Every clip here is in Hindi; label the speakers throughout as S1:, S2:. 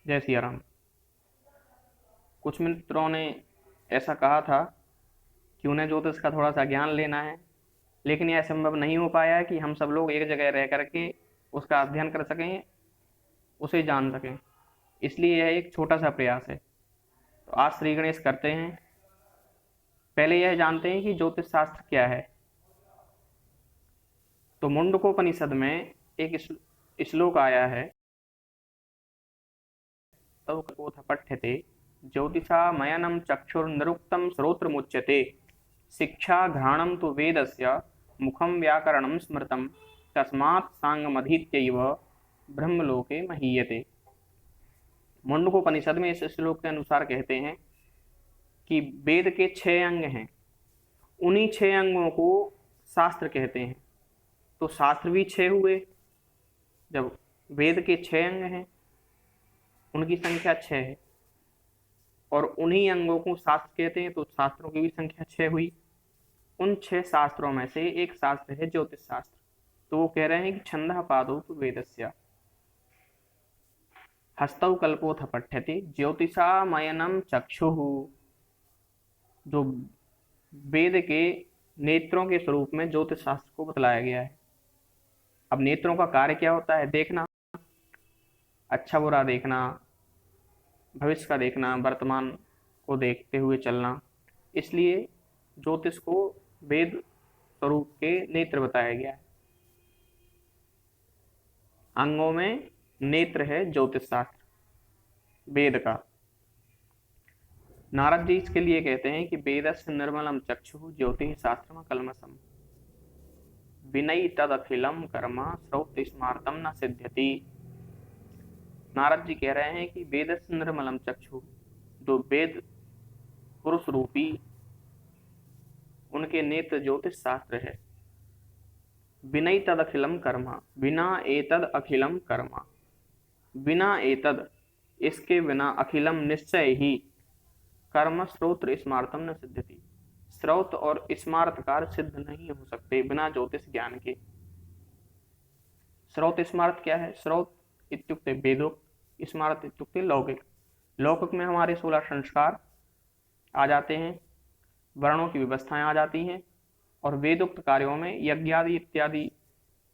S1: जय सिया राम। कुछ मित्रों ने ऐसा कहा था कि उन्हें ज्योतिष का थोड़ा सा ज्ञान लेना है, लेकिन यह संभव नहीं हो पाया है कि हम सब लोग एक जगह रह करके उसका अध्ययन कर सकें, उसे जान सकें। इसलिए यह एक छोटा सा प्रयास है। तो आज श्री गणेश करते हैं। पहले यह जानते हैं कि ज्योतिष शास्त्र क्या है। तो मुंडकोपनिषद में एक श्लोक आया है, तव कपोथ पठ्यते ज्योतिषामयनं चक्षुर्निरुक्तं श्रोत्रमुच्यते शिक्षा घ्राणं तु वेदस्य मुखं व्याकरणं स्मृतं तस्मात् सांगमधीत्यैव ब्रह्मलोके महीयते। मुंडकोपनिषद में इस श्लोक के अनुसार कहते हैं कि वेद के 6 अंग हैं, उन्हीं 6 अंगों को शास्त्र कहते हैं। तो शास्त्र भी 6 हुए। जब वेद के 6 अंग हैं, उनकी संख्या 6 है, और उन्हीं अंगों को शास्त्र कहते हैं, तो शास्त्रों की भी संख्या 6 हुई। उन 6 शास्त्रों में से एक शास्त्र है ज्योतिष शास्त्र। तो वो कह रहे हैं कि छंदः पादौ तु वेदस्य हस्तौ कल्पोथ पठ्यते ज्योतिषामयनं चक्षुः। जो वेद के नेत्रों के स्वरूप में ज्योतिष शास्त्र को बतलाया गया है। अब नेत्रों का कार्य क्या होता है? देखना, अच्छा बुरा देखना, भविष्य का देखना, वर्तमान को देखते हुए चलना। इसलिए ज्योतिष को वेद स्वरूप के नेत्र बताया गया है। अंगों में नेत्र है ज्योतिष शास्त्र वेद का। नारद जी इसके लिए कहते हैं कि वेदस्य निर्मलम चक्षु ज्योतिष शास्त्रम कलमसम विनयी तद अखिलम कर्म श्रौत स्मार्तम न सिद्ध्यति। नारद जी कह रहे हैं कि वेदस्य निर्मलम चक्षु, जो वेद पुरुष रूपी उनके नेत्र ज्योतिष शास्त्र है। विनयी तद अखिलम कर्म, बिना एतद अखिलम कर्म, बिना एतद इसके बिना अखिलम निश्चय ही कर्म श्रोत्र स्मार्तम न सिद्ध्यति। श्रौत और स्मार्त कार्य सिद्ध नहीं हो सकते बिना ज्योतिष ज्ञान के। श्रौत स्मार्त क्या है? श्रौत इत्युक्ते वेदोक्त, स्मार्त इत्युक्ते लौकिक। लौकिक में हमारे 16 संस्कार आ जाते हैं, वर्णों की व्यवस्थाएं आ जाती हैं, और वेदोक्त कार्यों में यज्ञादि इत्यादि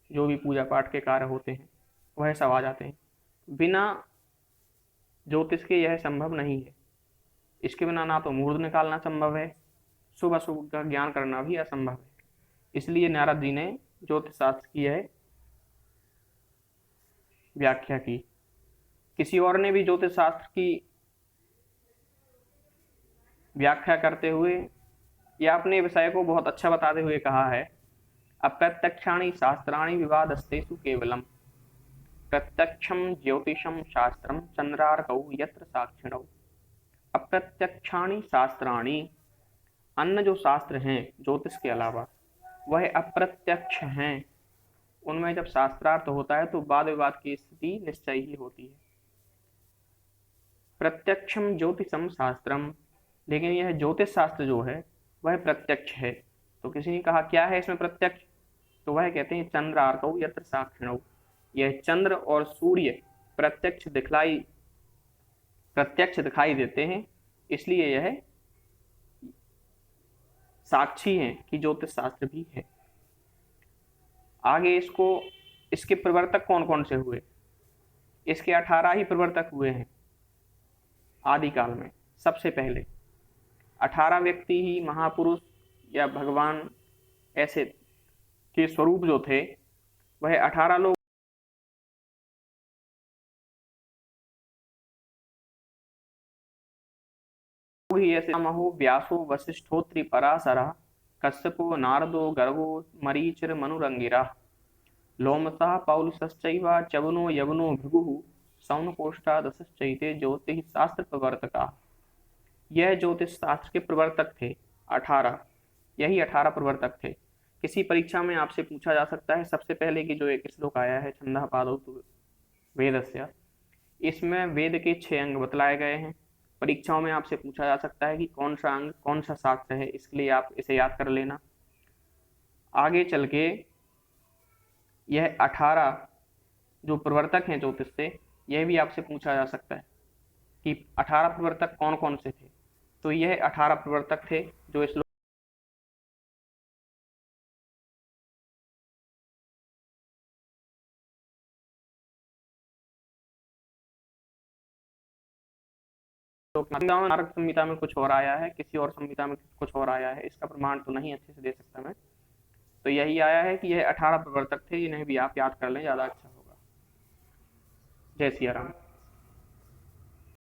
S1: जो भी पूजा पाठ के कार्य होते हैं वह सब आ जाते हैं। बिना ज्योतिष के यह संभव नहीं है। इसके बिना ना तो मुहूर्त निकालना संभव है, शुभ अशुभ का ज्ञान करना भी असंभव है। इसलिए नारद जी ने ज्योतिष शास्त्र की यह व्याख्या की। किसी और ने भी ज्योतिष शास्त्र की व्याख्या करते हुए या अपने विषय को बहुत अच्छा बताते हुए कहा है, अप्रत्यक्षाणि शास्त्राणि विवादस्तेषु केवलम प्रत्यक्षम ज्योतिषम शास्त्रम चंद्रार्कौ यत्र साक्षिणौ। अप्रत्यक्षाणि शास्त्राणि, अन्य जो शास्त्र हैं ज्योतिष के अलावा वह अप्रत्यक्ष हैं। उनमें जब शास्त्रार्थ होता है तो वाद विवाद की स्थिति निश्चय ही होती है। प्रत्यक्षम ज्योतिषम शास्त्रम, लेकिन यह ज्योतिष शास्त्र जो है वह प्रत्यक्ष है। तो किसी ने कहा क्या है इसमें प्रत्यक्ष? तो वह कहते हैं चंद्रार्कौ यत्र साक्षिणौ। यह चंद्र और सूर्य प्रत्यक्ष दिखाई देते हैं, इसलिए यह साक्षी हैं कि ज्योतिष शास्त्र भी है। आगे इसके प्रवर्तक कौन कौन से हुए? इसके 18 ही प्रवर्तक हुए हैं आदिकाल में। सबसे पहले 18 व्यक्ति ही महापुरुष या भगवान ऐसे के स्वरूप जो थे, वह 18 लोग ही ऐसे महो व्यासो वशिष्ठोत्रि पराशरा कश्यपो नारदो गर्गो मरीचिर मनुरंगिरा लोमसः पौलुसश्चैव च्यवनो यवनो भृगुः सौनकोष्ठादशश्चैते ज्योतिष शास्त्र प्रवर्तका। यह ज्योतिष शास्त्र के प्रवर्तक थे 18। यही 18 प्रवर्तक थे। किसी परीक्षा में आपसे पूछा जा सकता है, सबसे पहले की जो एक श्लोक आया है छंदः पादौ तु वेदस्य, इसमें वेद के 6 अंग बतलाए गए हैं। परीक्षाओं में आपसे पूछा जा सकता है कि कौन सा अंग कौन सा शास्त्र है, इसके लिए आप इसे याद कर लेना। आगे चल के यह 18 जो प्रवर्तक हैं ज्योतिष से, यह भी आपसे पूछा जा सकता है। कि 18 प्रवर्तक कौन कौन से थे। तो यह 18 प्रवर्तक थे जो इस नारद संहिता में कुछ और आया है, किसी और संहिता में कुछ और आया है, इसका प्रमाण तो नहीं अच्छे से दे सकता मैं। तो यही आया है कि यह 18 प्रवर्तक थे, इन्हें भी आप याद कर लें, ज्यादा अच्छा होगा। जय सिया राम।